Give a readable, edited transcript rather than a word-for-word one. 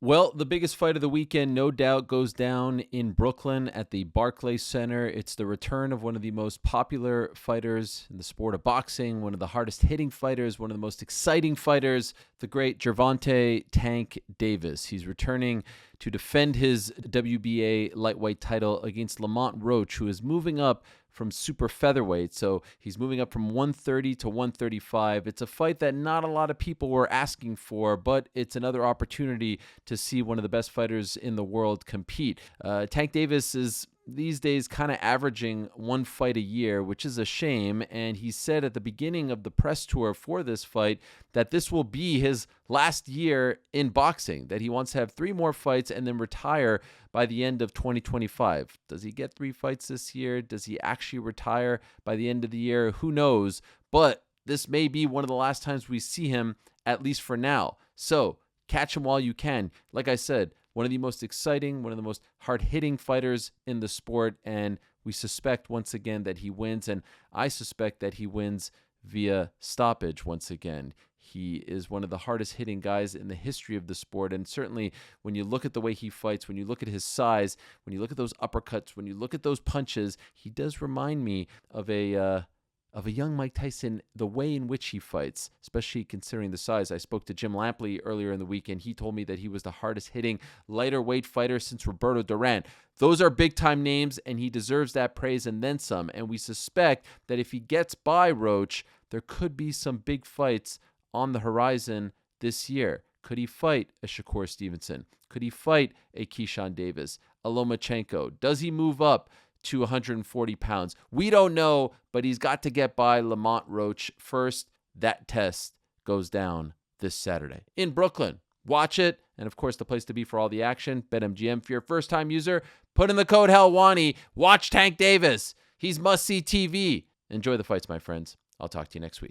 Well, the biggest fight of the weekend, no doubt, goes down in Brooklyn at the Barclays Center. It's the return of one of the most popular fighters in the sport of boxing, one of the hardest hitting fighters, one of the most exciting fighters, the great Gervonta Tank Davis. He's returning to defend his WBA lightweight title against Lamont Roach, who is moving up from super featherweight. So he's moving up from 130 to 135. It's a fight that not a lot of people were asking for, but it's another opportunity to see one of the best fighters in the world compete. Tank Davis is these days kind of averaging one fight a year, which is a shame. And he said at the beginning of the press tour for this fight that this will be his last year in boxing, that he wants to have 3 more fights and then retire by the end of 2025. Does he get 3 fights this year? Does he actually retire by the end of the year? Who knows? But this may be one of the last times we see him, at least for now. So catch him while you can. Like I said, one of the most exciting, one of the most hard-hitting fighters in the sport, and we suspect once again that he wins, and I suspect that he wins via stoppage once again. He is one of the hardest-hitting guys in the history of the sport, and certainly when you look at the way he fights, when you look at his size, when you look at those uppercuts, when you look at those punches, he does remind me of a young Mike Tyson, the way in which he fights, especially considering the size. I spoke to Jim Lampley earlier in the week, and he told me that he was the hardest-hitting lighter weight fighter since Roberto Duran. Those are big-time names, and he deserves that praise and then some. And we suspect that if he gets by Roach, there could be some big fights on the horizon this year. Could he fight a Shakur Stevenson? Could he fight a Keyshawn Davis, a Lomachenko? Does he move up to 140 pounds? We don't know, but he's got to get by Lamont Roach first. That test goes down this Saturday in Brooklyn. Watch it. And of course, the place to be for all the action, BetMGM. For your first-time user, put in the code Helwani. Watch Tank Davis. He's must-see TV. Enjoy the fights, my friends. I'll talk to you next week.